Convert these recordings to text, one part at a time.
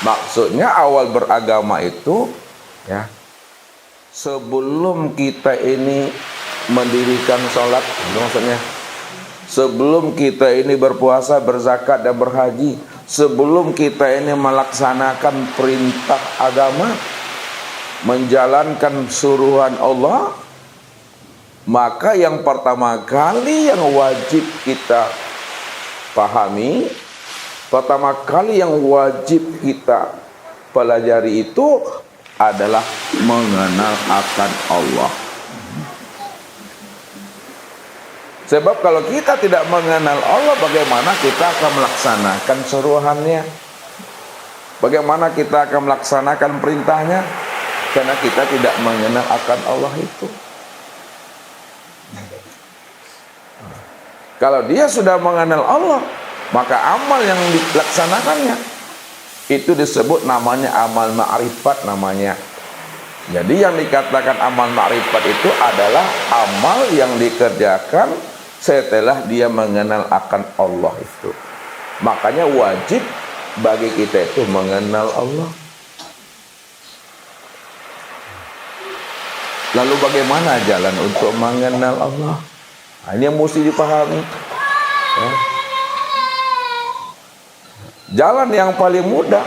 Maksudnya awal beragama itu ya, sebelum kita ini mendirikan sholat, maksudnya sebelum kita ini berpuasa, berzakat dan berhaji, sebelum kita ini melaksanakan perintah agama, menjalankan suruhan Allah, maka yang pertama kali yang wajib kita pahami, pertama kali yang wajib kita pelajari itu adalah mengenal akan Allah. Sebab kalau kita tidak mengenal Allah, bagaimana kita akan melaksanakan suruhannya? Bagaimana kita akan melaksanakan perintahnya? Karena kita tidak mengenal akan Allah itu. Kalau dia sudah mengenal Allah, maka amal yang dilaksanakannya itu disebut namanya amal ma'rifat namanya. Jadi yang dikatakan amal ma'rifat itu adalah amal yang dikerjakan setelah dia mengenal akan Allah itu. Makanya wajib bagi kita itu mengenal Allah. Lalu bagaimana jalan untuk mengenal Allah? Nah, ini yang mesti dipahami ya. Jalan yang paling mudah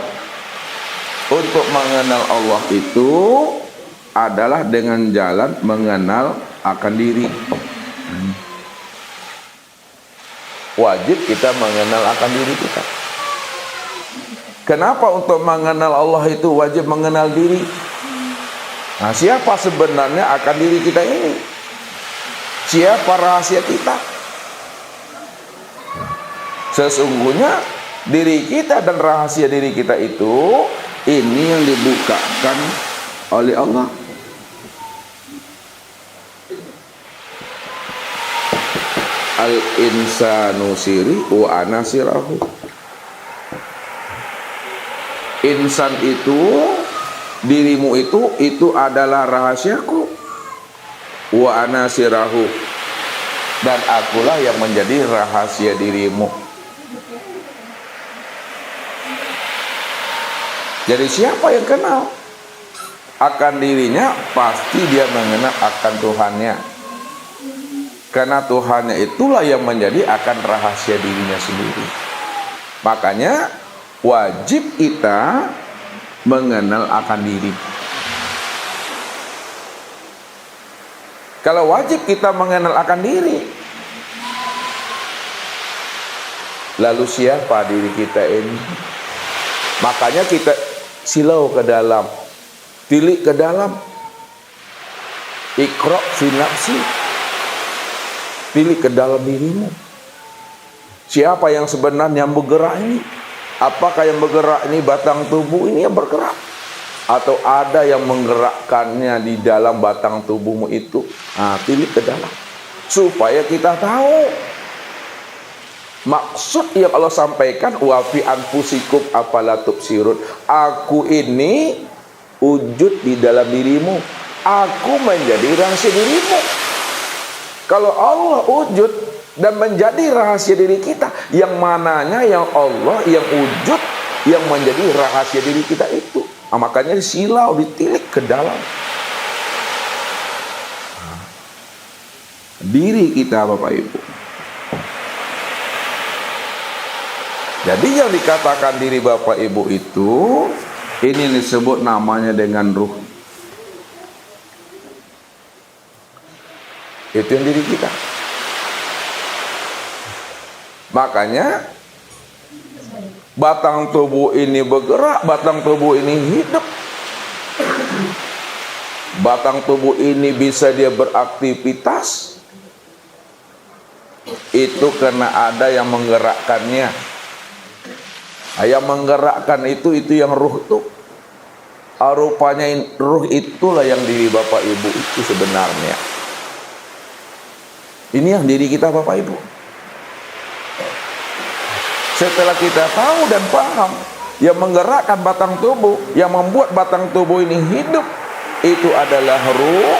untuk mengenal Allah itu adalah dengan jalan mengenal akan diri. Wajib kita mengenal akan diri kita. Kenapa untuk mengenal Allah itu wajib mengenal diri? Nah, siapa sebenarnya akan diri kita ini? Siapa rahasia kita? Sesungguhnya diri kita dan rahasia diri kita itu, ini yang dibukakan oleh Allah. Al-insanu siri wa ana sirahu. Insan itu, dirimu itu adalah rahasiaku. Wa ana sirahu, dan akulah yang menjadi rahasia dirimu. Jadi siapa yang kenal akan dirinya, pasti dia mengenal akan Tuhannya. Karena Tuhannya itulah yang menjadi akan rahasia dirinya sendiri. Makanya wajib kita mengenal akan diri. Kalau wajib kita mengenal akan diri, lalu siapa diri kita ini? Makanya kita silau ke dalam, tilik ke dalam. Iqra fi nafsi, tilik ke dalam dirimu. Siapa yang sebenarnya bergerak ini? Apakah yang bergerak ini batang tubuh ini yang bergerak? Atau ada yang menggerakkannya di dalam batang tubuhmu itu? Nah, tilik ke dalam, supaya kita tahu maksud yang Allah sampaikan, wa fi anfusikum afala tubsirun. Aku ini wujud di dalam dirimu, aku menjadi rahasia dirimu. Kalau Allah wujud dan menjadi rahasia diri kita, yang mananya yang Allah yang wujud yang menjadi rahasia diri kita itu? Nah, makanya silau, ditilik ke dalam diri kita, Bapak Ibu. Jadi yang dikatakan diri Bapak Ibu itu, ini disebut namanya dengan ruh. Itu yang diri kita. Makanya batang tubuh ini bergerak, batang tubuh ini hidup, batang tubuh ini bisa dia beraktivitas, itu karena ada yang menggerakkannya. Yang menggerakkan itu yang ruh tuh. Rupanya ruh itulah yang diri Bapak Ibu itu sebenarnya. Ini yang diri kita, Bapak Ibu. Setelah kita tahu dan paham yang menggerakkan batang tubuh, yang membuat batang tubuh ini hidup, itu adalah ruh,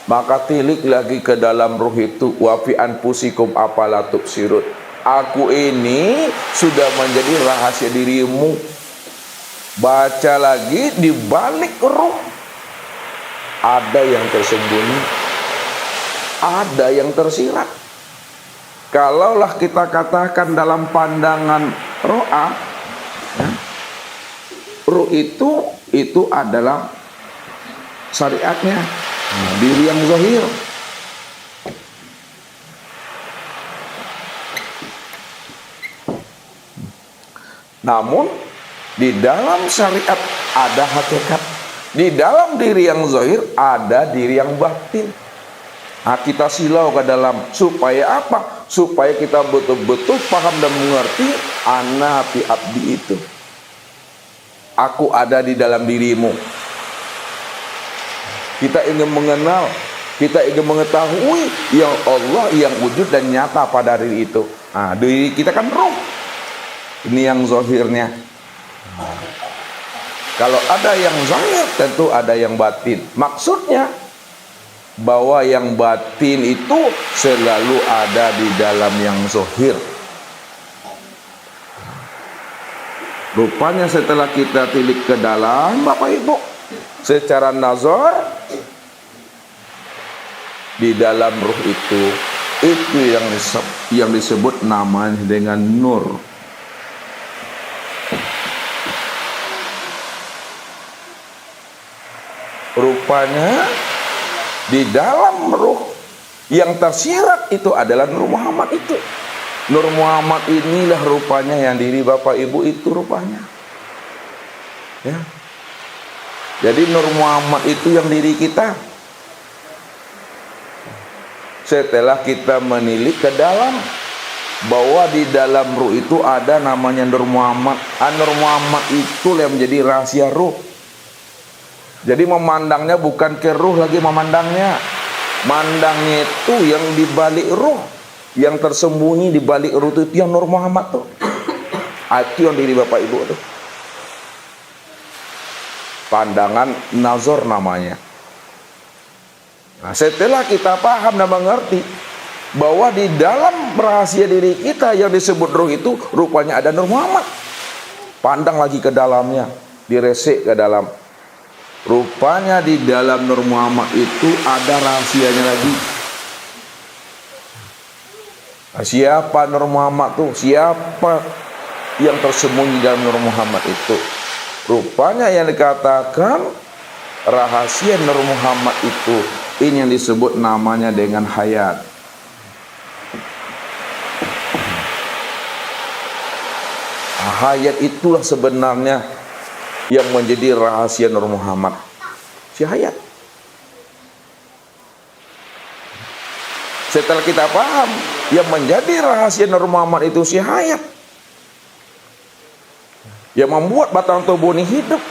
maka tilik lagi ke dalam ruh itu, wa fi anfusikum afala tubsirun. Aku ini sudah menjadi rahasia dirimu. Baca lagi, di balik ruh ada yang tersembunyi, ada yang tersirat. Kalaulah kita katakan dalam pandangan ro'ah, ya, ruh itu adalah syariatnya, diri yang zahir. Namun di dalam syariat ada hakikat, di dalam diri yang zahir ada diri yang batin. Nah, kita silau ke dalam supaya apa? Supaya kita betul-betul paham dan mengerti ana fi abdi itu. Aku ada di dalam dirimu. Kita ingin mengenal, kita ingin mengetahui yang Allah yang wujud dan nyata pada diri itu. Nah, diri kita kan roh. Ini yang zahirnya. Kalau ada yang zahir, tentu ada yang batin. Maksudnya bahwa yang batin itu selalu ada di dalam yang zahir. Rupanya setelah kita tilik ke dalam, Bapak Ibu, secara nazar, di dalam ruh itu yang disebut namanya dengan nur. Rupanya di dalam ruh yang tersirat itu adalah Nur Muhammad itu. Nur Muhammad inilah rupanya yang diri Bapak Ibu itu rupanya. Ya. Jadi Nur Muhammad itu yang diri kita. Setelah kita menilik ke dalam, bahwa di dalam ruh itu ada namanya Nur Muhammad. Nur Muhammad itu yang menjadi rahasia ruh. Jadi memandangnya bukan ke ruh lagi memandangnya. Mandangnya itu yang di balik ruh, yang tersembunyi di balik ruh itu yang Nur Muhammad tuh. Itu yang diri Bapak Ibu tuh. Pandangan nazar namanya. Nah, setelah kita paham dan mengerti bahwa di dalam rahasia diri kita yang disebut ruh itu rupanya ada Nur Muhammad. Pandang lagi ke dalamnya, diresek ke dalam. Rupanya di dalam Nur Muhammad itu ada rahasianya lagi. Nah, siapa Nur Muhammad tuh? Siapa yang tersembunyi dalam Nur Muhammad itu? Rupanya yang dikatakan rahasia Nur Muhammad itu, ini yang disebut namanya dengan hayat. Nah, hayat itulah sebenarnya yang menjadi rahasia Nur Muhammad, si hayat. Setelah kita paham yang menjadi rahasia Nur Muhammad itu si hayat, yang membuat batang tubuh ini hidup,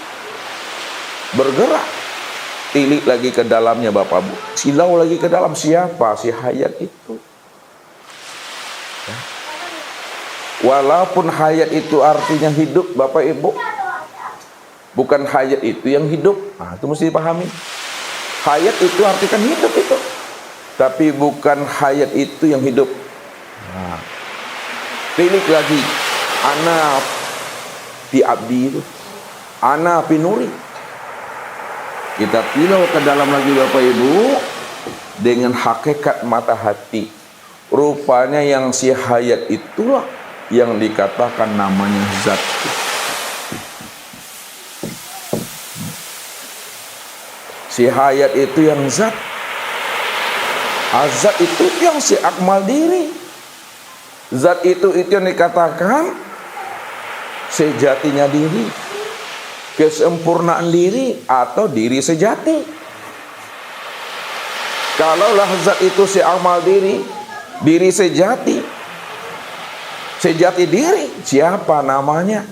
bergerak. Tilik lagi ke dalamnya Bapak Bu, silau lagi ke dalam, siapa si hayat itu. Walaupun hayat itu artinya hidup Bapak Ibu, bukan hayat itu yang hidup. Nah, itu mesti dipahami. Hayat itu artikan hidup itu, tapi bukan hayat itu yang hidup. Nah, tilik lagi, ana fi abdi itu, ana fi nuri. Kita tilau ke dalam lagi Bapak Ibu dengan hakikat mata hati. Rupanya yang si hayat itulah yang dikatakan namanya zat. Si hayat itu yang zat. Zat itu yang si akmal diri. Zat itu yang dikatakan sejatinya diri, kesempurnaan diri atau diri sejati. Kalaulah zat itu si akmal diri, diri sejati, sejati diri, siapa namanya?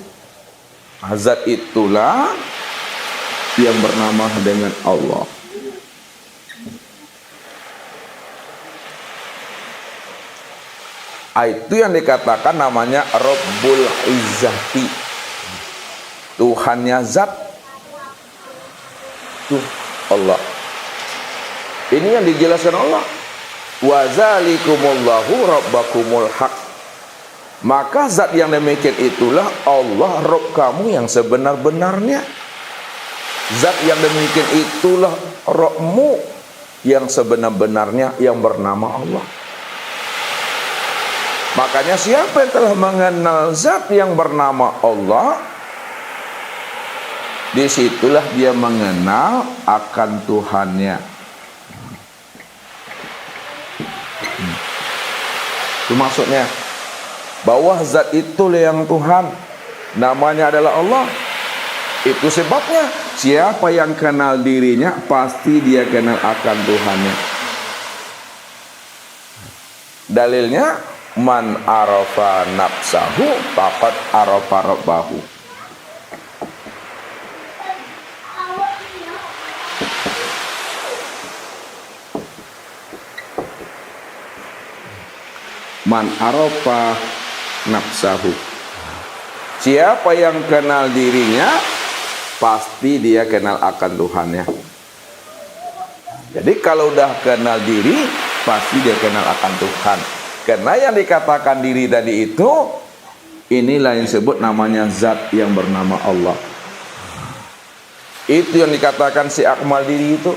Zat itulah yang bernama dengan Allah. Itu yang dikatakan namanya Rabbul Izzati, Tuhannya zat, tuh Allah. Ini yang dijelaskan Allah. Wa zalikumullahu rabbakumul haq. Maka zat yang demikian itulah Allah Rabb kamu yang sebenar-benarnya. Zat yang demikian itulah Rabbmu yang sebenar-benarnya yang bernama Allah. Makanya siapa yang telah mengenal zat yang bernama Allah, disitulah dia mengenal akan Tuhannya. Itu maksudnya, bahwa zat itulah yang Tuhan, namanya adalah Allah. Itu sebabnya siapa yang kenal dirinya, pasti dia kenal akan Tuhannya. Dalilnya, man arafa nafsahu faqad arafa rabbahu. Man arafa nafsahu, siapa yang kenal dirinya, pasti dia kenal akan Tuhannya. Jadi kalau udah kenal diri, pasti dia kenal akan Tuhan. Karena yang dikatakan diri tadi itu, inilah yang disebut namanya zat yang bernama Allah. Itu yang dikatakan si akmal diri itu.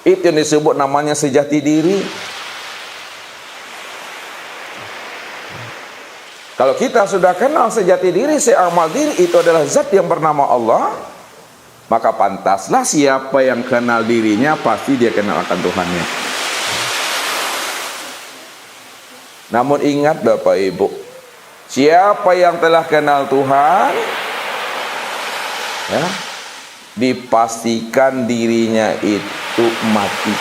Itu yang disebut namanya sejati diri. Kalau kita sudah kenal sejati diri, si akmal diri itu adalah zat yang bernama Allah, maka pantaslah siapa yang kenal dirinya, pasti dia kenal akan Tuhannya. Namun ingat Bapak Ibu, siapa yang telah kenal Tuhan, ya, dipastikan dirinya itu mati.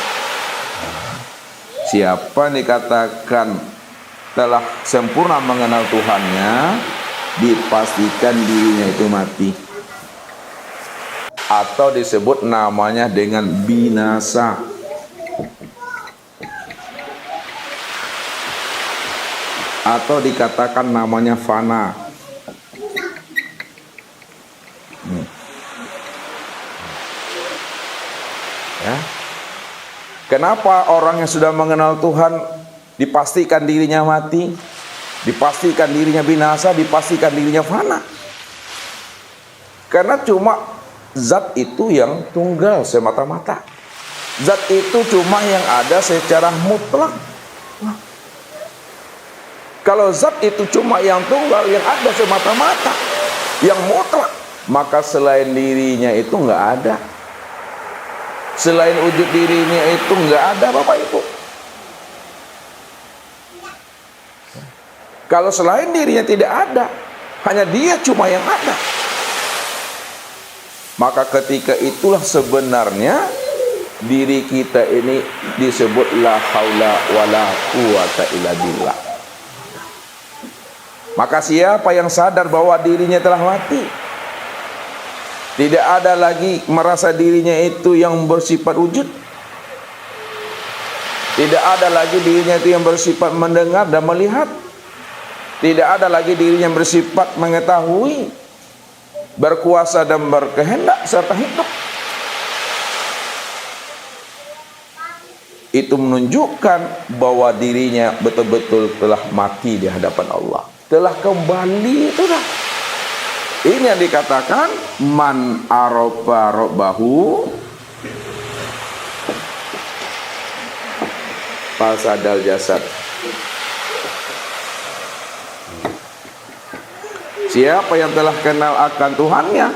Siapa yang dikatakan telah sempurna mengenal Tuhannya, dipastikan dirinya itu mati. Atau disebut namanya dengan binasa. Atau dikatakan namanya fana. Ya. Kenapa orang yang sudah mengenal Tuhan dipastikan dirinya mati, dipastikan dirinya binasa, dipastikan dirinya fana? Karena cuma zat itu yang tunggal semata-mata. Zat itu cuma yang ada secara mutlak. Kalau zat itu cuma yang tunggal, yang ada semata-mata, yang mutlak, maka selain dirinya itu nggak ada. Selain wujud dirinya itu nggak ada, Bapak Ibu. Kalau selain dirinya tidak ada, hanya dia cuma yang ada, maka ketika itulah sebenarnya diri kita ini disebut la haula wala quwata illa billah. Maka siapa yang sadar bahwa dirinya telah mati, tidak ada lagi merasa dirinya itu yang bersifat wujud, tidak ada lagi dirinya itu yang bersifat mendengar dan melihat, tidak ada lagi dirinya yang bersifat mengetahui, berkuasa dan berkehendak serta hidup. Itu menunjukkan bahwa dirinya betul-betul telah mati di hadapan Allah, telah kembali. Itulah ini yang dikatakan man arafa rabbahu fasadal jasad. Siapa yang telah kenal akan Tuhannya,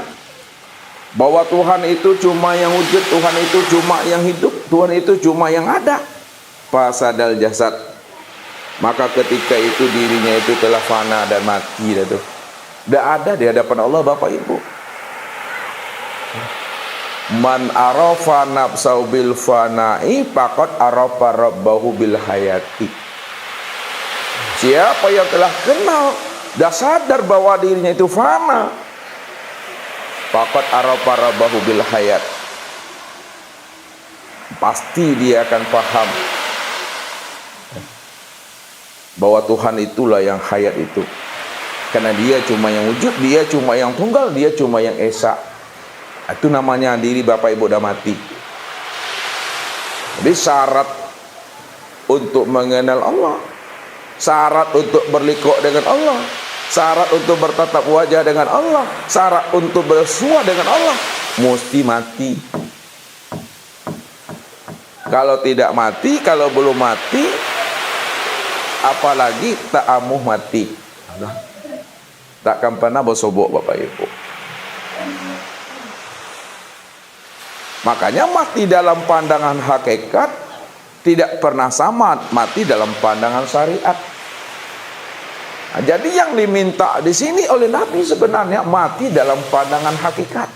bahwa Tuhan itu cuma yang wujud, Tuhan itu cuma yang hidup, Tuhan itu cuma yang ada, fasadal jasad, maka ketika itu dirinya itu telah fana dan mati. Tidak ada di hadapan Allah, Bapak Ibu. Man arafa nafsahu bil fana'i faqad arafa rabbahu bil hayati. Siapa yang telah kenal dan sadar bahwa dirinya itu fana, faqad arafa rabbahu bil hayat, pasti dia akan paham bahwa Tuhan itulah yang hayat itu. Karena dia cuma yang wujud, dia cuma yang tunggal, dia cuma yang esa. Itu namanya diri Bapak Ibu udah mati. Jadi syarat untuk mengenal Allah, syarat untuk berlikuk dengan Allah, syarat untuk bertatap wajah dengan Allah, syarat untuk bersua dengan Allah, mesti mati. Kalau tidak mati, kalau belum mati, apalagi tak amuh mati, takkan pernah bersobok Bapak Ibu. Makanya mati dalam pandangan hakikat tidak pernah sama mati dalam pandangan syariat. Nah, jadi yang diminta di sini oleh Nabi sebenarnya mati dalam pandangan hakikat.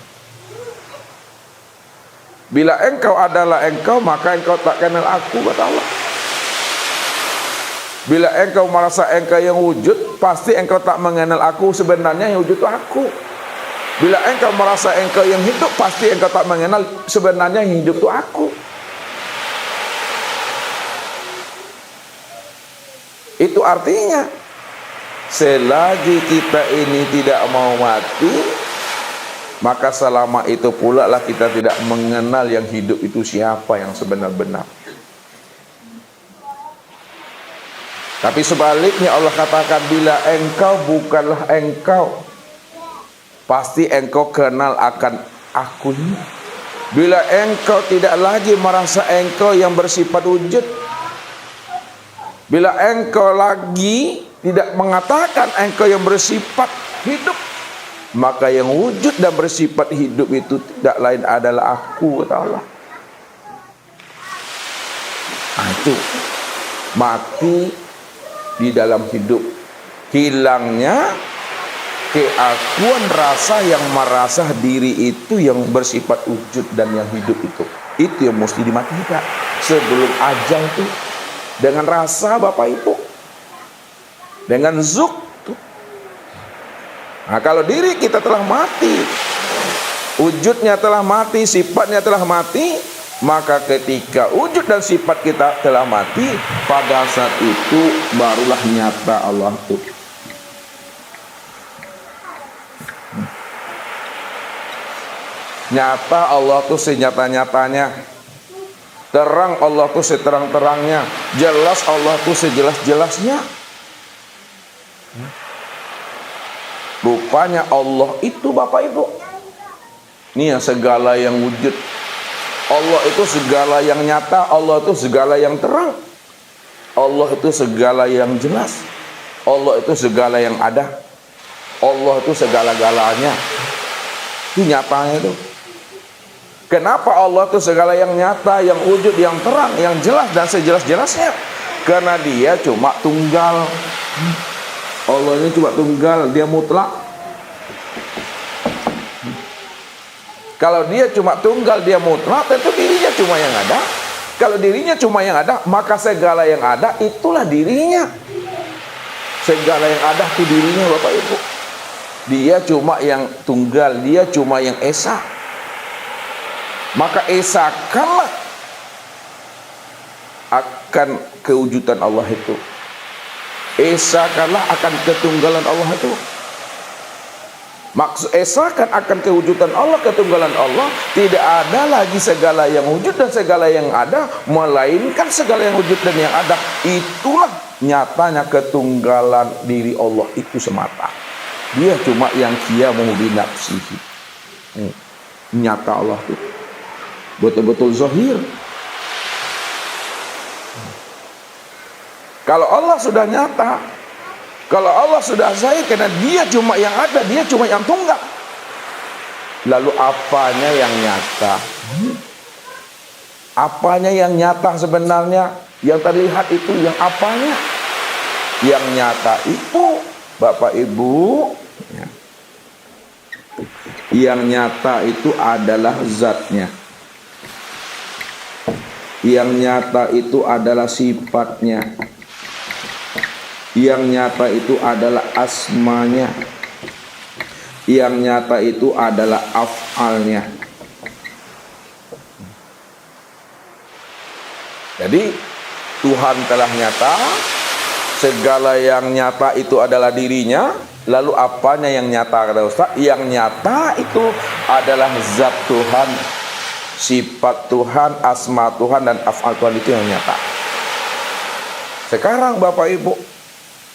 Bila engkau adalah engkau, maka engkau tak kenal aku, kata Allah. Bila engkau merasa engkau yang wujud, pasti engkau tak mengenal aku, sebenarnya yang wujud itu aku. Bila engkau merasa engkau yang hidup, pasti engkau tak mengenal sebenarnya yang hidup itu aku. Itu artinya selagi kita ini tidak mau mati, maka selama itu pula lah kita tidak mengenal yang hidup itu siapa yang sebenar-benar. Tapi sebaliknya Allah katakan, bila engkau bukanlah engkau, pasti engkau kenal akan aku ini. Bila engkau tidak lagi merasa engkau yang bersifat wujud, bila engkau lagi tidak mengatakan engkau yang bersifat hidup, maka yang wujud dan bersifat hidup itu tidak lain adalah aku, kata Allah. Nah, itu mati di dalam hidup, hilangnya keakuan rasa yang merasa diri itu yang bersifat wujud dan yang hidup itu yang mesti dimatikan sebelum ajal itu, dengan rasa Bapak Ibu, dengan zuk tuh. Nah, kalau diri kita telah mati, wujudnya telah mati, sifatnya telah mati, maka ketika wujud dan sifat kita telah mati, pada saat itu barulah nyata Allah itu. Nyata Allah itu senyata-nyatanya, terang Allah itu seterang-terangnya, jelas Allah itu sejelas-jelasnya. Rupanya Allah itu Bapak Ibu, ini yang segala yang wujud. Allah itu segala yang nyata, Allah itu segala yang terang, Allah itu segala yang jelas, Allah itu segala yang ada, Allah itu segala-galanya. Itu nyatanya itu. Kenapa Allah itu segala yang nyata, yang wujud, yang terang, yang jelas dan sejelas-jelasnya? Karena Dia cuma tunggal. Allah ini cuma tunggal, Dia mutlak. Kalau Dia cuma tunggal, Dia mutlak, tentu dirinya cuma yang ada. Kalau dirinya cuma yang ada, maka segala yang ada itulah dirinya. Segala yang ada itu dirinya Bapak Ibu. Dia cuma yang tunggal, Dia cuma yang esa. Maka esakanlah akan kewujudan Allah itu. Esakanlah akan ketunggalan Allah itu. Maksud esakan akan kewujudan Allah, ketunggalan Allah, tidak ada lagi segala yang wujud dan segala yang ada, melainkan segala yang wujud dan yang ada. Itulah nyatanya ketunggalan diri Allah itu semata. Dia cuma yang qiyamuhu binafsihi. Nyata Allah itu betul-betul zahir. Kalau Allah sudah nyata, kalau Allah sudah zahir, karena Dia cuma yang ada, Dia cuma yang tunggal. Lalu apanya yang nyata? Apanya yang nyata sebenarnya? Yang terlihat itu yang apanya? Yang nyata itu Bapak Ibu, yang nyata itu adalah zatnya. Yang nyata itu adalah sifatnya. Yang nyata itu adalah asmanya. Yang nyata itu adalah af'alnya. Jadi Tuhan telah nyata, segala yang nyata itu adalah dirinya. Lalu apanya yang nyata, kata Ustaz? Yang nyata itu adalah zat Tuhan, sifat Tuhan, asma Tuhan, dan af'al Tuhan, itu yang nyata. Sekarang Bapak Ibu,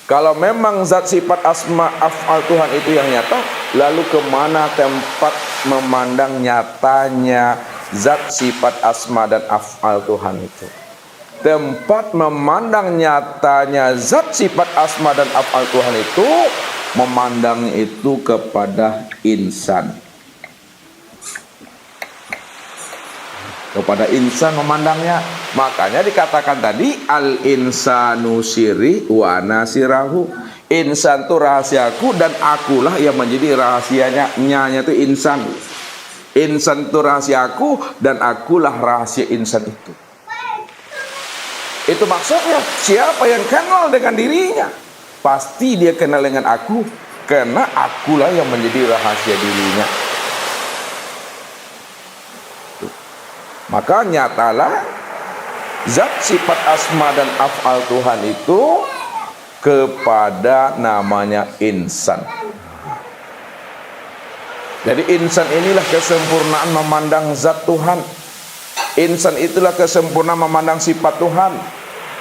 Kalau memang zat sifat asma af'al Tuhan itu yang nyata, lalu kemana tempat memandang nyatanya zat sifat asma dan af'al Tuhan itu? Tempat memandang nyatanya zat sifat asma dan af'al Tuhan itu, memandangnya itu kepada insan. Kepada insan memandangnya. Makanya dikatakan tadi al-insanu siri wa nasirahu. Insan itu rahasiaku dan akulah yang menjadi rahasianya. Nyanya itu insan. Insan itu rahasiaku dan akulah rahasia insan itu. Itu maksudnya, siapa yang kenal dengan dirinya, pasti dia kenal dengan aku, karena akulah yang menjadi rahasia dirinya. Maka nyatalah zat sifat asma dan af'al Tuhan itu kepada namanya insan. Jadi insan inilah kesempurnaan memandang zat Tuhan. Insan itulah kesempurnaan memandang sifat Tuhan.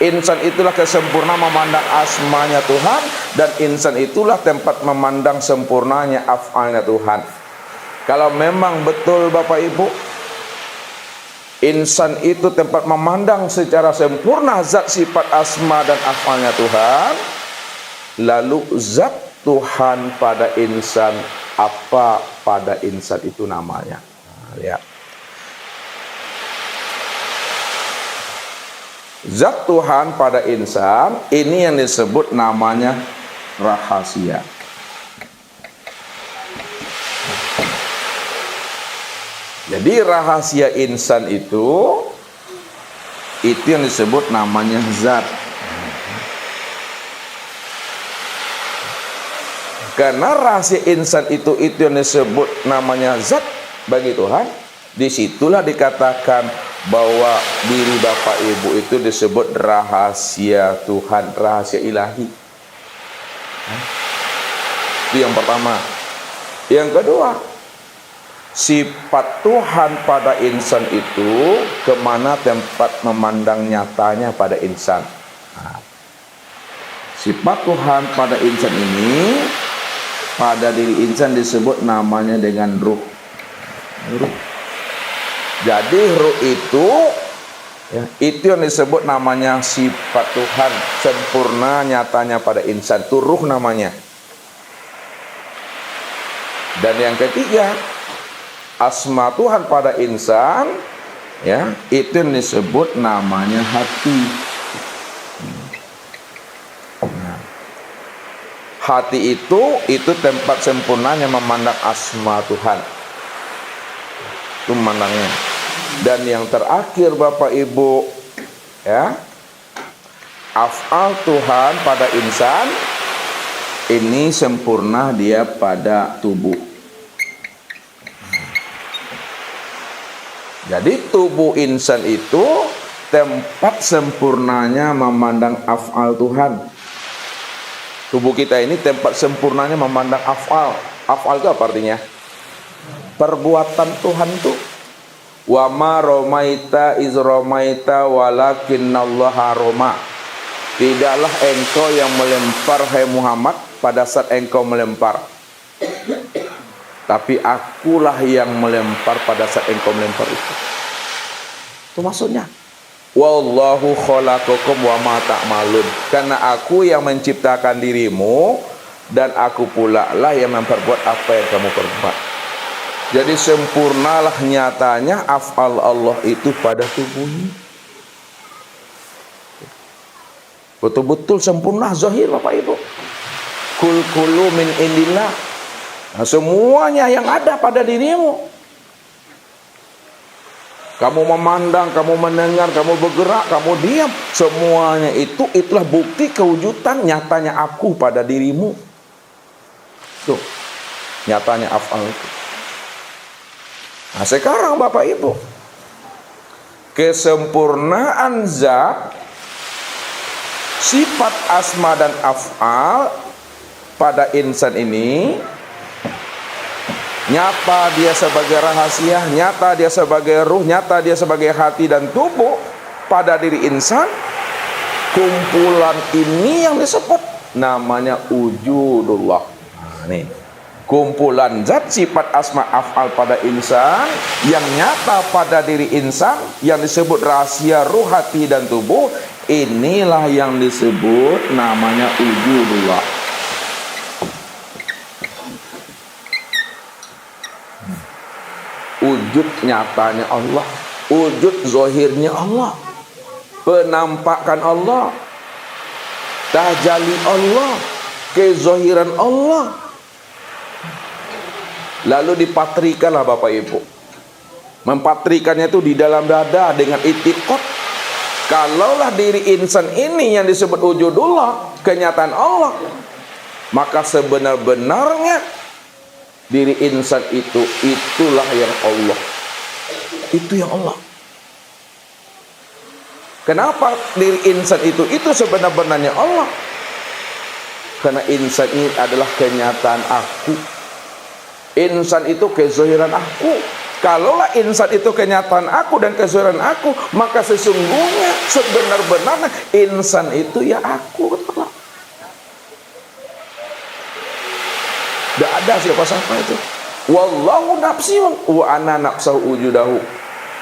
Insan itulah kesempurnaan memandang asmanya Tuhan. Dan insan itulah tempat memandang sempurnanya af'alnya Tuhan. Kalau memang betul Bapak Ibu, insan itu tempat memandang secara sempurna zat sifat asma dan af'alnya Tuhan, lalu zat Tuhan pada insan, apa pada insan itu namanya? Lihat. Zat Tuhan pada insan, ini yang disebut namanya rahasia. Jadi rahasia insan itu yang disebut namanya zat. Karena rahasia insan itu yang disebut namanya zat bagi Tuhan, disitulah dikatakan bahwa diri Bapak Ibu itu disebut rahasia Tuhan, rahasia ilahi. Itu yang pertama. Yang kedua, sifat Tuhan pada insan itu kemana tempat memandang nyatanya pada insan. Sifat Tuhan pada insan ini, pada diri insan disebut namanya dengan ruh. Jadi ruh itu, itu yang disebut namanya sifat Tuhan sempurna nyatanya pada insan. Itu ruh namanya. Dan yang ketiga, asma Tuhan pada insan, itu yang disebut namanya hati. Hati itu tempat sempurnanya memandang asma Tuhan. Itu memandangnya. Dan yang terakhir Bapak Ibu, af'al Tuhan pada insan, ini sempurna dia pada tubuh. Jadi tubuh insan itu tempat sempurnanya memandang af'al Tuhan. Tubuh kita ini tempat sempurnanya memandang af'al. Af'al itu apa artinya? Perbuatan Tuhan itu. Wa ma romaita iz romaita walakinnallaha roma. Tidaklah engkau yang melempar hai Muhammad pada saat engkau melempar, tapi akulah yang melempar pada saat engkau melempar itu. Itu maksudnya. Wallahu khalaqakum wa ma ta'malun. Karena aku yang menciptakan dirimu dan aku pula lah yang memperbuat apa yang kamu perbuat. Jadi sempurnalah nyatanya af'al Allah itu pada tubuhnya. Betul-betul sempurna zahir Bapak Ibu. Kul min indillah. Nah, semuanya yang ada pada dirimu. Kamu memandang, kamu mendengar, kamu bergerak, kamu diam, semuanya itulah bukti kewujudan nyatanya aku pada dirimu. Tuh, nyatanya af'al itu. Nah, sekarang Bapak Ibu, kesempurnaan zat, sifat asma dan af'al pada insan ini, nyata dia sebagai rahasia, nyata dia sebagai ruh, nyata dia sebagai hati dan tubuh pada diri insan. Kumpulan ini yang disebut namanya wujudullah. Nih, kumpulan zat sifat asma af'al pada insan yang nyata pada diri insan yang disebut rahasia ruh, hati dan tubuh, inilah yang disebut namanya wujudullah. Wujud nyatanya Allah, wujud zahirnya Allah, penampakan Allah, tajalli Allah, kezahiran Allah. Lalu dipatrikanlah Bapak Ibu. Mempatrikannya itu di dalam dada dengan itikad. Kalaulah diri insan ini yang disebut wujudullah, kenyataan Allah, maka sebenar-benarnya diri insan itu, itulah yang Allah. Itu yang Allah. Kenapa diri insan itu sebenar-benarnya Allah? Karena insan ini adalah kenyataan aku. Insan itu kezahiran aku. Kalaulah insan itu kenyataan aku dan kezahiran aku, maka sesungguhnya sebenar-benarnya insan itu ya aku. Tidak ada siapa-siapa itu. Wallahu nafsiyun wa ana nafsahu wujudahu.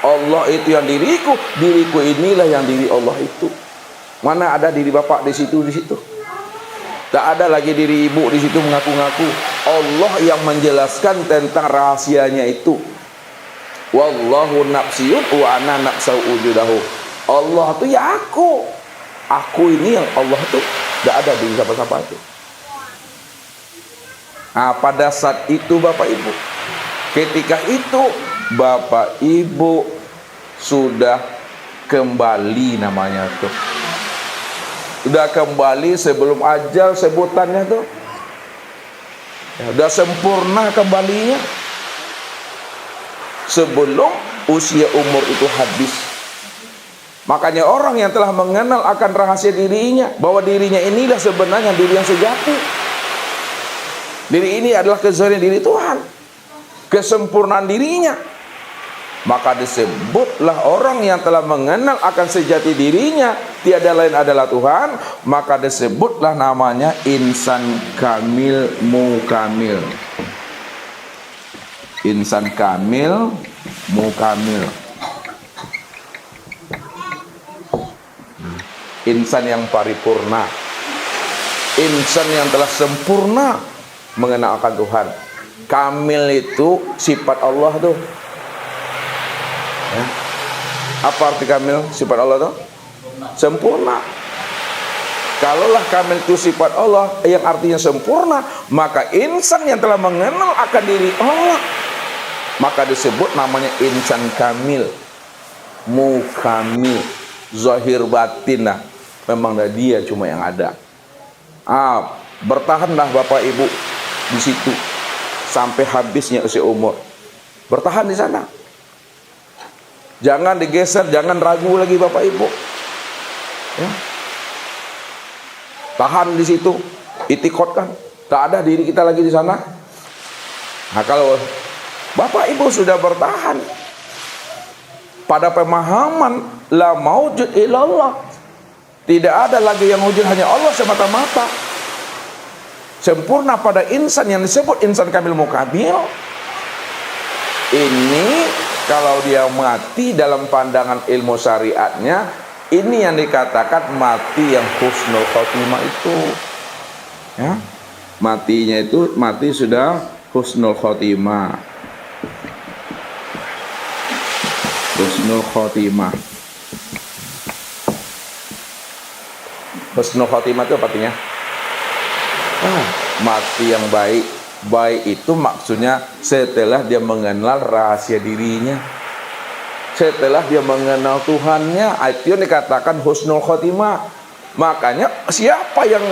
Allah itu yang diriku, diriku inilah yang diri Allah itu. Mana ada diri bapak di situ, di situ. Tak ada lagi diri ibu di situ mengaku-ngaku. Allah yang menjelaskan tentang rahasianya itu. Wallahu nafsiyun wa ana nafsahu wujudahu. Allah itu ya aku. Aku ini yang Allah itu. Tidak ada diri siapa-siapa itu. Nah, pada saat itu Bapak Ibu, ketika itu Bapak Ibu sudah kembali namanya tuh. Sudah kembali sebelum ajal sebutannya tuh. Ya, sudah sempurna kembalinya. Sebelum usia umur itu habis. Makanya orang yang telah mengenal akan rahasia dirinya, bahwa dirinya inilah sebenarnya diri yang sejati. Diri ini adalah kezahiran diri Tuhan, kesempurnaan dirinya. Maka disebutlah orang yang telah mengenal akan sejati dirinya, tiada lain adalah Tuhan, maka disebutlah namanya insan kamil mukamil. Insan kamil mukamil. Insan yang paripurna, insan yang telah sempurna mengenal akan Tuhan. Kamil itu sifat Allah tuh. Ya. Apa arti kamil sifat Allah tuh? Sempurna. Kalaulah kamil itu sifat Allah yang artinya sempurna, maka insan yang telah mengenal akan diri Allah, maka disebut namanya insan kamil mukamil, zahir batin. Nah, memang dia cuma yang ada. Bertahanlah Bapak Ibu di situ sampai habisnya usia umur. Bertahan di sana. Jangan digeser, jangan ragu lagi Bapak Ibu. Ya. Tahan di situ, itikadkan. Tak ada diri kita lagi di sana. Nah, kalau Bapak Ibu sudah bertahan pada pemahaman la maujud illallah, tidak ada lagi yang wujud, hanya Allah semata-mata. Sempurna pada insan yang disebut insan kamil mukamil. Ini kalau dia mati dalam pandangan ilmu syariatnya, ini yang dikatakan mati yang husnul khotimah itu. Ya, matinya itu mati sudah husnul khotimah. Husnul khotimah. Husnul khotimah itu apa artinya? Mati yang baik. Baik itu maksudnya setelah dia mengenal rahasia dirinya, setelah dia mengenal Tuhannya, itu yang dikatakan husnul khotimah. Makanya siapa yang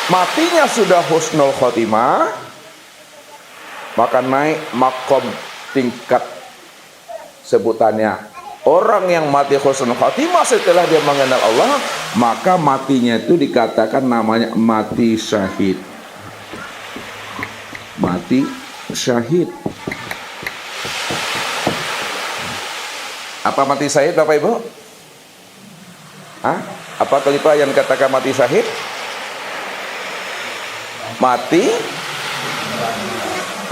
matinya sudah husnul khotimah, maka naik makom tingkat sebutannya. Orang yang mati husnul khotimah setelah dia mengenal Allah, maka matinya itu dikatakan namanya mati syahid. Mati syahid. Apa mati syahid Bapak Ibu? Apa kelipah yang dikatakan mati syahid? Mati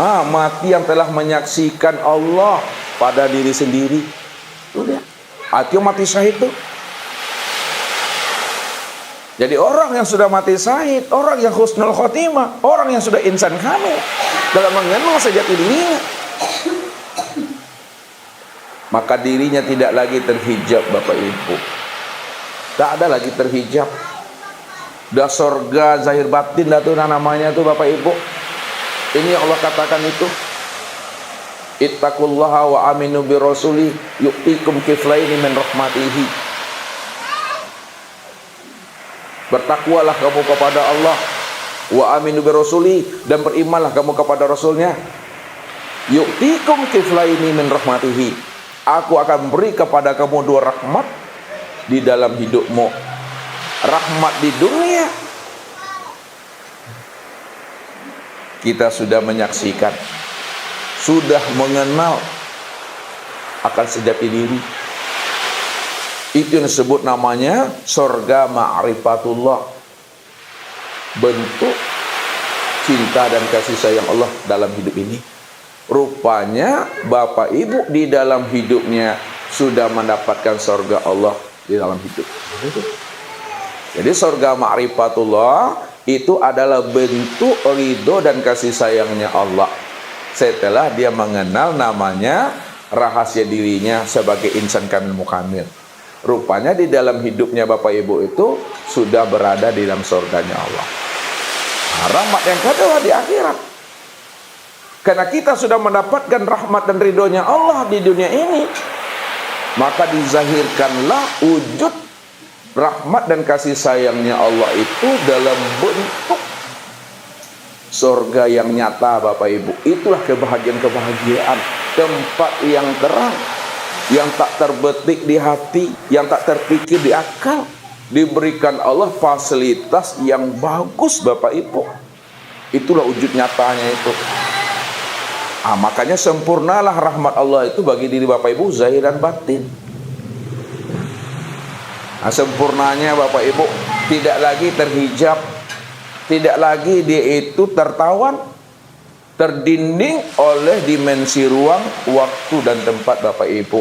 mati yang telah menyaksikan Allah pada diri sendiri. Itu dia. Itu mati syahid tuh. Jadi orang yang sudah mati syahid, orang yang husnul khotimah, orang yang sudah insan kamil dalam mengenal sejati dirinya, maka dirinya tidak lagi terhijab, Bapak Ibu. Tak ada lagi terhijab. Dah surga zahir batin dah tuh namanya tuh, Bapak Ibu. Ini Allah katakan itu, ittaqullaha wa aminu bi rasuli yu'tikum kiflaini min rahmatihi. Bertakwalah kamu kepada Allah, wa aminu bi rasuli, dan berimanlah kamu kepada rasulnya. Yu'tikum kiflaini min rahmatihi. Aku akan beri kepada kamu dua rahmat di dalam hidupmu. Rahmat di dunia, kita sudah menyaksikan, sudah mengenal akan sejati diri. Itu yang disebut namanya surga ma'rifatullah. Bentuk cinta dan kasih sayang Allah dalam hidup ini. Rupanya Bapak Ibu di dalam hidupnya sudah mendapatkan surga Allah di dalam hidup. Jadi surga ma'rifatullah itu adalah bentuk ridho dan kasih sayangnya Allah setelah dia mengenal namanya, rahasia dirinya sebagai insan kamil mukamil. Rupanya di dalam hidupnya Bapak Ibu itu sudah berada di dalam surganya Allah. Rahmat yang kedua di akhirat, karena kita sudah mendapatkan rahmat dan ridhonya Allah di dunia ini, maka dizahirkanlah wujud rahmat dan kasih sayangnya Allah itu dalam bentuk surga yang nyata, Bapak Ibu. Itulah kebahagiaan-kebahagiaan, tempat yang terang, yang tak terbetik di hati, yang tak terpikir di akal. Diberikan Allah fasilitas yang bagus, Bapak Ibu. Itulah wujud nyatanya itu. Makanya sempurnalah rahmat Allah itu bagi diri Bapak Ibu, zahir dan batin. Sempurnanya Bapak Ibu tidak lagi terhijab, tidak lagi dia itu tertawan, terdinding oleh dimensi ruang, waktu dan tempat, Bapak Ibu.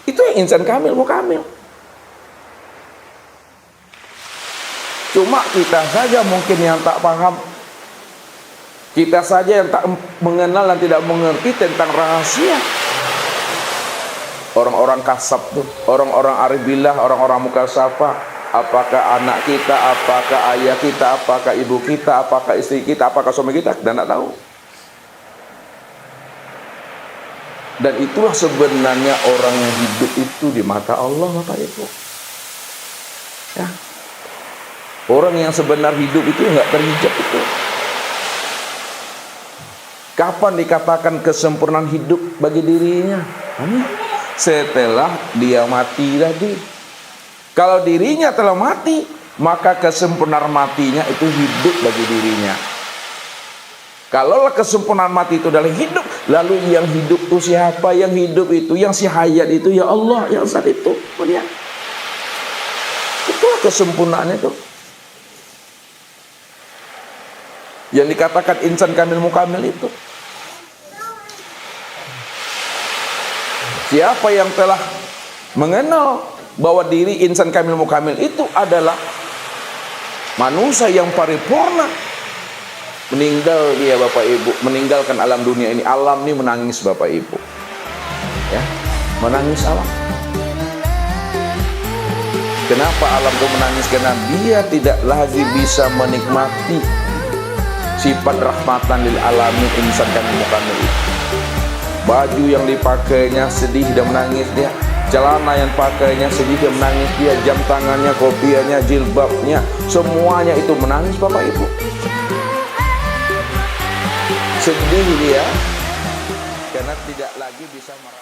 Itu yang insan kamil mukamil. Cuma kita saja mungkin yang tak paham, kita saja yang tak mengenal dan tidak mengerti tentang rahasia. Orang-orang kasab tuh, orang-orang arif billah, orang-orang mukasafah, apakah anak kita, apakah ayah kita, apakah ibu kita, apakah istri kita, apakah suami kita, dan tidak tahu. Dan itulah sebenarnya orang yang hidup itu di mata Allah, Bapak Ibu. Ya. Orang yang sebenar hidup itu nggak terhijab itu. Kapan dikatakan kesempurnaan hidup bagi dirinya? Setelah dia mati tadi. Kalau dirinya telah mati, maka kesempurnaan matinya itu hidup bagi dirinya. Kalau kesempurnaan mati itu adalah hidup, lalu yang hidup itu siapa? Yang hidup itu, yang si hayat itu ya Allah, yang saat itu. Itulah kesempurnaannya itu. Yang dikatakan insan kamil mukamil itu. Siapa yang telah mengenal bahwa diri insan kamil mukamil itu adalah manusia yang paripurna, meninggal dia, Bapak Ibu, meninggalkan alam dunia ini. Alam ini menangis, Bapak Ibu, ya, menangis alam. Kenapa alam itu menangis? Karena dia tidak lagi bisa menikmati sifat rahmatan lil alamin insan kamil mukamil itu. Baju yang dipakainya sedih dan menangis dia, celana yang pakainya sedih dan menangis dia, jam tangannya, kopiahnya, jilbabnya, semuanya itu menangis, Bapak Ibu. Sedih dia karena tidak lagi bisa merasakan